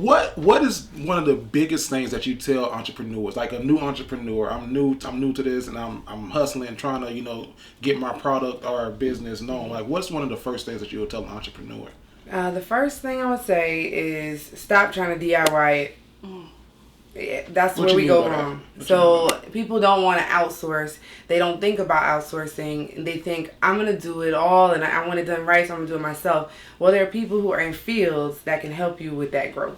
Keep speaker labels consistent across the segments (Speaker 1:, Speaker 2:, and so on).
Speaker 1: what is one of the biggest things that you tell entrepreneurs? Like a new entrepreneur, I'm new to this, and I'm hustling and trying to get my product or business known. Like, what's one of the first things that you would tell an entrepreneur?
Speaker 2: The first thing I would say is stop trying to DIY it. Yeah, that's where we go wrong. So people don't want to outsource. They don't think about outsourcing. They think, I'm going to do it all and I want it done right, so I'm going to do it myself. Well, there are people who are in fields that can help you with that growth.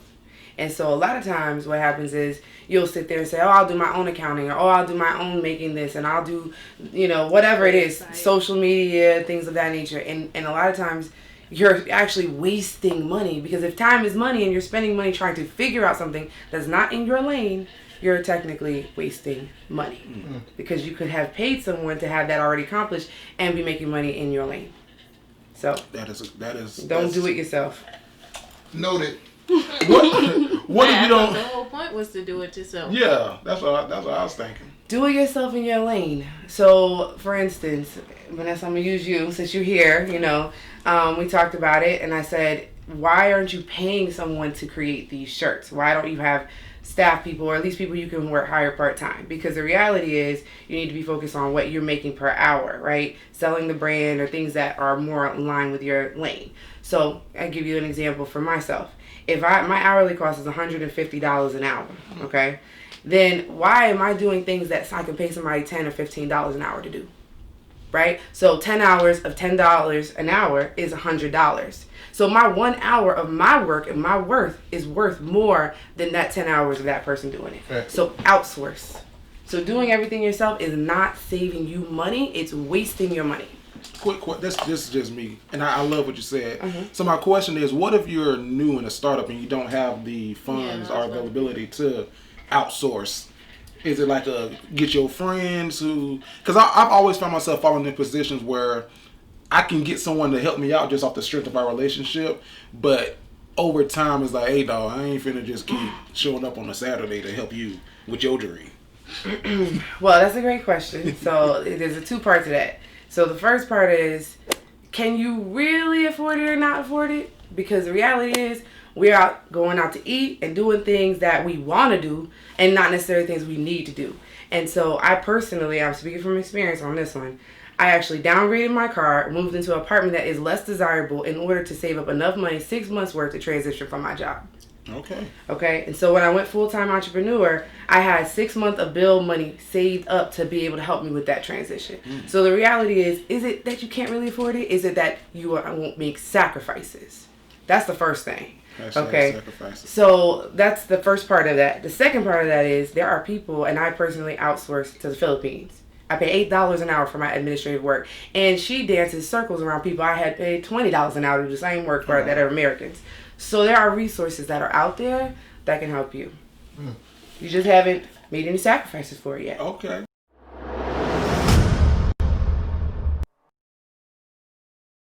Speaker 2: And so a lot of times what happens is you'll sit there and say, oh, I'll do my own accounting, or oh, I'll do my own making this, and I'll do, whatever it is, social media, things of that nature. And a lot of times you're actually wasting money, because if time is money and you're spending money trying to figure out something that's not in your lane, you're technically wasting money, because you could have paid someone to have that already accomplished and be making money in your lane. So don't do it yourself.
Speaker 3: Noted.
Speaker 1: What if you don't?
Speaker 4: The whole point was to do it yourself.
Speaker 1: Yeah, that's what I was thinking.
Speaker 2: Do it yourself in your lane. So, for instance, Vanessa, I'm gonna use you since you're here. We talked about it, and I said, why aren't you paying someone to create these shirts? Why don't you have staff people, or at least people you can hire part-time? Because the reality is you need to be focused on what you're making per hour, right? Selling the brand or things that are more in line with your lane. So I'll give you an example for myself. If my hourly cost is $150 an hour, okay, then why am I doing things that I can pay somebody $10 or $15 an hour to do? Right? So 10 hours of $10 an hour is $100. So my 1 hour of my work and my worth is worth more than that 10 hours of that person doing it. Right. So outsource. So doing everything yourself is not saving you money. It's wasting your money.
Speaker 1: Quick, this is just me, and I love what you said. So my question is, what if you're new in a startup and you don't have the funds or availability to outsource? Is it like get your friends who... Because I've always found myself falling in positions where I can get someone to help me out just off the strength of our relationship, but over time it's like, hey dog, I ain't finna just keep showing up on a Saturday to help you with your dream.
Speaker 2: Well, that's a great question. So there's a two-part to that. So the first part is, can you really afford it or not afford it? Because the reality is, we're out going out to eat and doing things that we want to do and not necessarily things we need to do. And so I personally, I'm speaking from experience on this one, I actually downgraded my car, moved into an apartment that is less desirable in order to save up enough money, 6 months worth to transition from my job. Okay. And so when I went full-time entrepreneur, I had 6 months of bill money saved up to be able to help me with that transition. So the reality is it that you can't really afford it? Is it that you won't make sacrifices? That's the first thing. Okay. So that's the first part of that. The second part of that is there are people, and I personally outsource to the Philippines. I pay $8 an hour for my administrative work, and she dances circles around people I had paid $20 an hour to do the same work for that are Americans. So there are resources that are out there that can help you. You just haven't made any sacrifices for it yet.
Speaker 1: Okay.